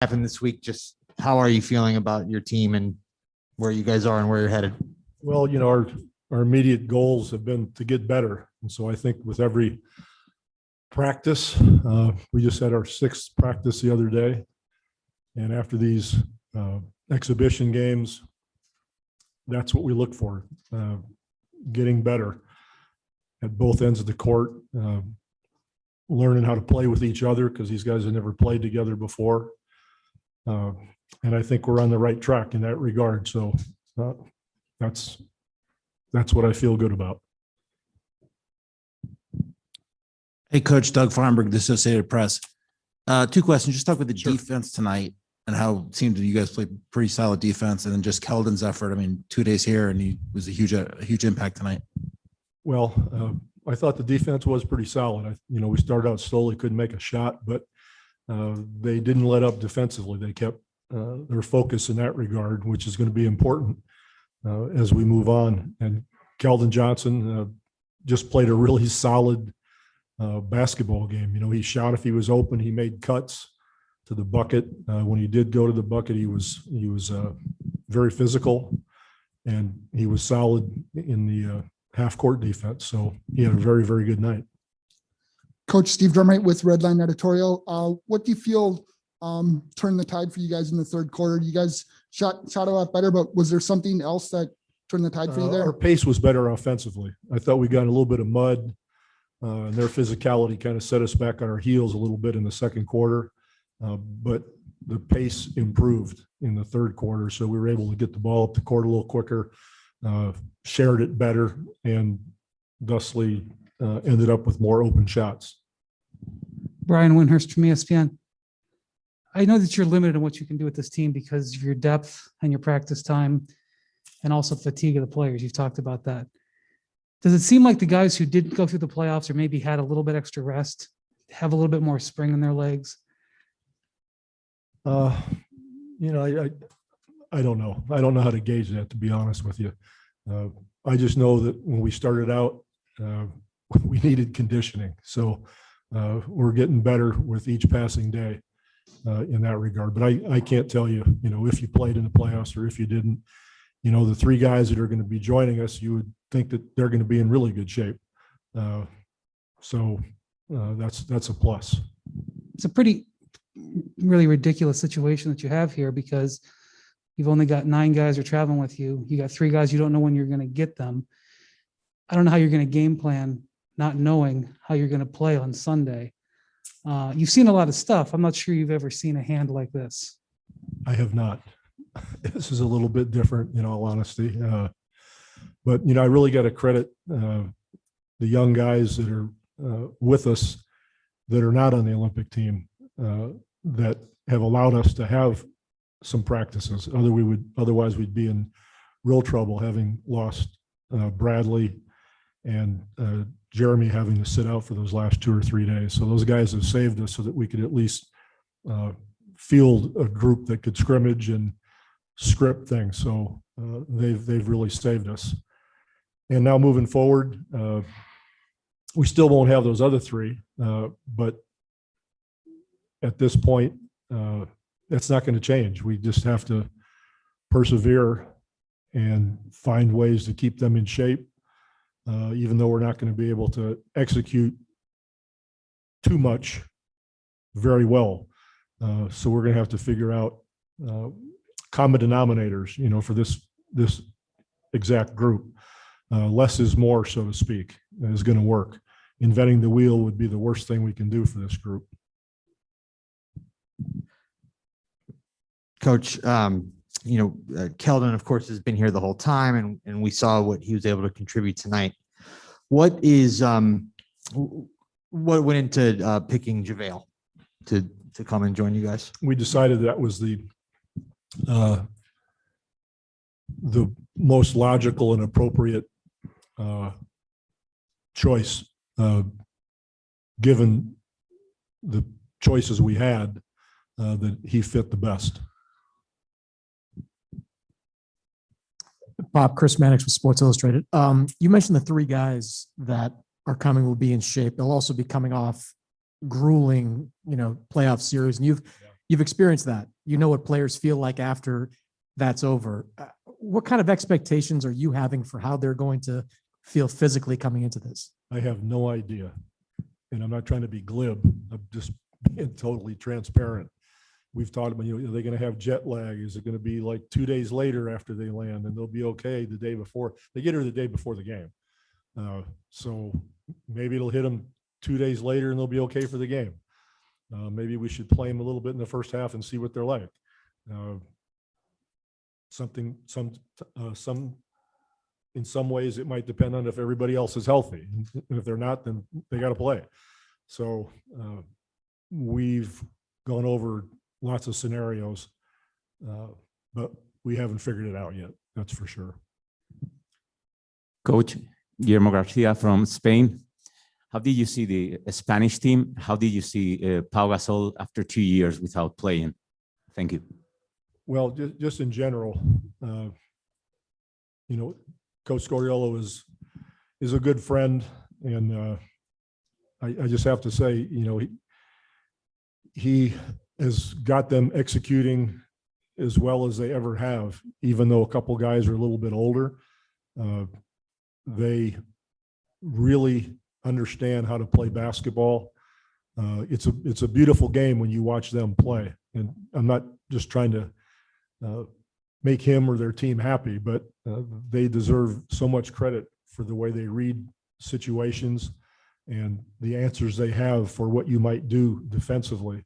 happened this week. Just how are you feeling about your team and where you guys are and where you're headed? Well, our immediate goals have been to get better. And so I think with every practice, we just had our 6th practice the other day. And after these exhibition games, that's what we look for, getting better at both ends of the court, learning how to play with each other because these guys have never played together before. And I think we're on the right track in that regard. So that's what I feel good about. Hey, Coach Doug Farnberg, the Associated Press. 2 questions. Just talk with the defense tonight and how it seemed that you guys played pretty solid defense, and then just Keldon's effort. I mean, 2 days here, and he was a huge impact tonight. Well, I thought the defense was pretty solid. We started out slowly, couldn't make a shot, but they didn't let up defensively. They kept their focus in that regard, which is going to be important as we move on. And Keldon Johnson just played a really solid basketball game. He shot if he was open. He made cuts to the bucket. When he did go to the bucket, he was very physical, and he was solid in the half-court defense. So he had a very, very good night. Coach Steve Drumright with Redline Editorial. What do you feel turned the tide for you guys in the third quarter? You guys shot a lot better, but was there something else that turned the tide for you there? Our pace was better offensively. I thought we got a little bit of mud, and their physicality kind of set us back on our heels a little bit in the second quarter. But the pace improved in the third quarter, so we were able to get the ball up the court a little quicker, shared it better, and thusly ended up with more open shots. Brian Windhurst from ESPN. I know that you're limited in what you can do with this team because of your depth and your practice time and also fatigue of the players. You've talked about that. Does it seem like the guys who didn't go through the playoffs or maybe had a little bit extra rest have a little bit more spring in their legs? I don't know. I don't know how to gauge that, to be honest with you. I just know that when we started out, we needed conditioning. So we're getting better with each passing day in that regard. But I can't tell you, if you played in the playoffs or if you didn't. The 3 guys that are going to be joining us, you would think that they're going to be in really good shape. So that's a plus. It's a really ridiculous situation that you have here because you've only got 9 guys who are traveling with you. You got 3 guys you don't know when you're going to get them. I don't know how you're going to game plan not knowing how you're going to play on Sunday. You've seen a lot of stuff. I'm not sure you've ever seen a hand like this. I have not. This is a little bit different, in all honesty. But, I really got to credit the young guys that are with us that are not on the Olympic team that have allowed us to have some practices. Otherwise we'd be in real trouble, having lost Bradley and Jeremy having to sit out for those last 2 or 3 days. So those guys have saved us so that we could at least field a group that could scrimmage and script things. So they've really saved us. And now moving forward, we still won't have those other 3, but at this point, that's not going to change. We just have to persevere and find ways to keep them in shape, even though we're not going to be able to execute too much very well. So we're going to have to figure out common denominators, for this exact group. Less is more, so to speak, is going to work. Inventing the wheel would be the worst thing we can do for this group. Coach, Keldon, of course, has been here the whole time, and we saw what he was able to contribute tonight. What went into picking JaVale to come and join you guys? We decided that was the most logical and appropriate choice, given the choices we had, that he fit the best. Bob, Chris Mannix with Sports Illustrated. You mentioned the 3 guys that are coming will be in shape. They'll also be coming off grueling, playoff series. And You've experienced that. You know what players feel like after that's over. What kind of expectations are you having for how they're going to feel physically coming into this? I have no idea. And I'm not trying to be glib. I'm just being totally transparent. We've talked about, are they going to have jet lag? Is it going to be like 2 days later after they land and they'll be okay the day before? They get her the day before the game. So maybe it'll hit them 2 days later and they'll be okay for the game. Maybe we should play them a little bit in the first half and see what they're like. In some ways, it might depend on if everybody else is healthy. And if they're not, then they got to play. So we've gone over lots of scenarios, but we haven't figured it out yet. That's for sure. Coach Guillermo Garcia from Spain. How did you see the Spanish team? How did you see Pau Gasol after 2 years without playing? Thank you. Well, just in general, Coach Scoriolo is a good friend, and I just have to say, he has got them executing as well as they ever have, even though a couple guys are a little bit older. They really understand how to play basketball. It's a beautiful game when you watch them play. And I'm not just trying to make him or their team happy, but they deserve so much credit for the way they read situations and the answers they have for what you might do defensively.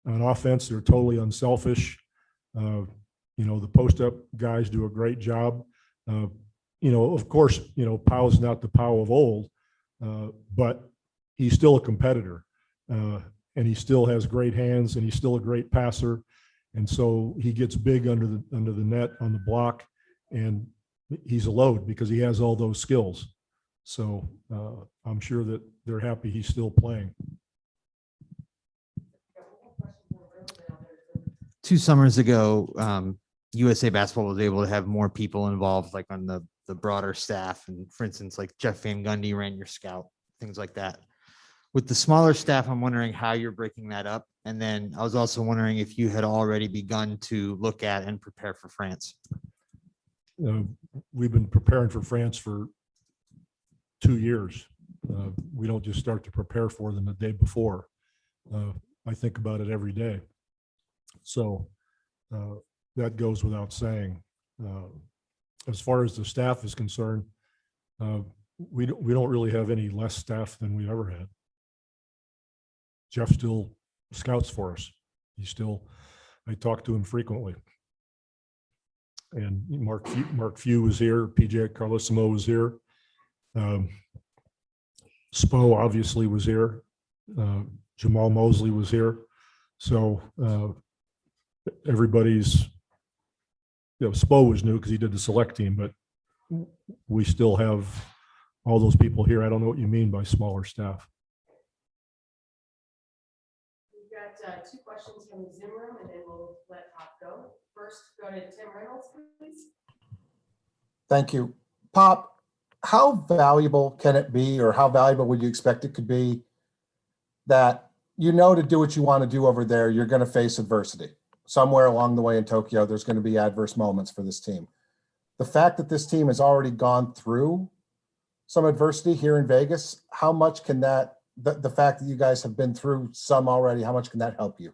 On offense, they're totally unselfish. The post-up guys do a great job. Of course, Pau's not the Pau of old, but he's still a competitor, and he still has great hands, and he's still a great passer. And so he gets big under the net on the block, and he's a load because he has all those skills. So I'm sure that they're happy he's still playing. 2 summers ago, USA Basketball was able to have more people involved, like on the broader staff. And for instance, like Jeff Van Gundy ran your scout, things like that. With the smaller staff, I'm wondering how you're breaking that up. And then I was also wondering if you had already begun to look at and prepare for France. We've been preparing for France for 2 years. We don't just start to prepare for them the day before. I think about it every day. So that goes without saying. As far as the staff is concerned, we don't really have any less staff than we've ever had. Jeff still scouts for us. I talk to him frequently. And Mark Few was here. PJ Carlissimo was here. Spo obviously was here. Jamal Mosley was here. So everybody's, Spo was new because he did the select team, but we still have all those people here. I don't know what you mean by smaller staff. We've got 2 questions from the Zoom room, and then we'll let Pop go. First, go to Tim Reynolds, please. Thank you. Pop, how valuable can it be, or how valuable would you expect it could be that to do what you want to do over there, you're going to face adversity? Somewhere along the way in Tokyo, there's going to be adverse moments for this team. The fact that this team has already gone through some adversity here in Vegas, how much can the fact that you guys have been through some already, how much can that help you?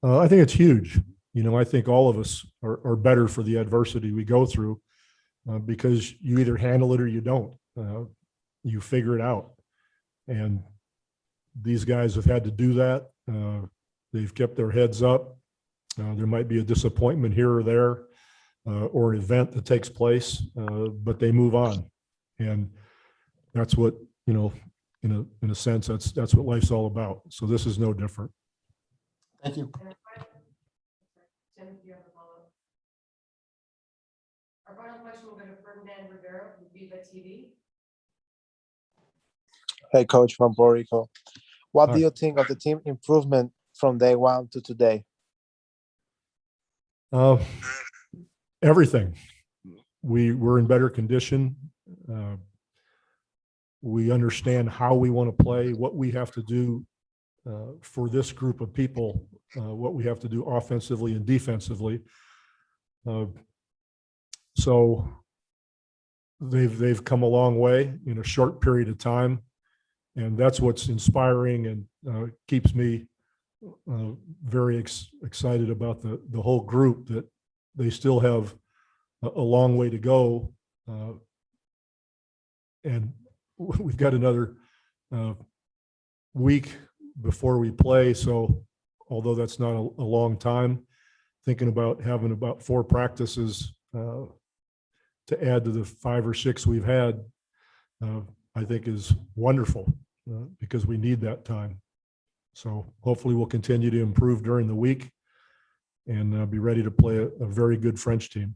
I think it's huge. I think all of us are better for the adversity we go through because you either handle it or you don't. You figure it out. And these guys have had to do that. They've kept their heads up. There might be a disappointment here or there or an event that takes place, but they move on. And that's what, in a sense, that's what life's all about. So this is no different. Thank you. Tim, do you have a follow-up? Our final question will go to Ferdinand Rivera from Viva TV. Hey, Coach from Puerto Rico. What Hi. do you think of the team improvement from day 1 to today? Everything. We're in better condition. We understand how we want to play, what we have to do for this group of people, what we have to do offensively and defensively. So they've come a long way in a short period of time, and that's what's inspiring and keeps me very excited about the whole group, that they still have a long way to go, and we've got another week before we play. So although that's not a long time, thinking about having about 4 practices to add to the 5 or 6 we've had, I think is wonderful, because we need that time. So hopefully we'll continue to improve during the week and be ready to play a very good French team.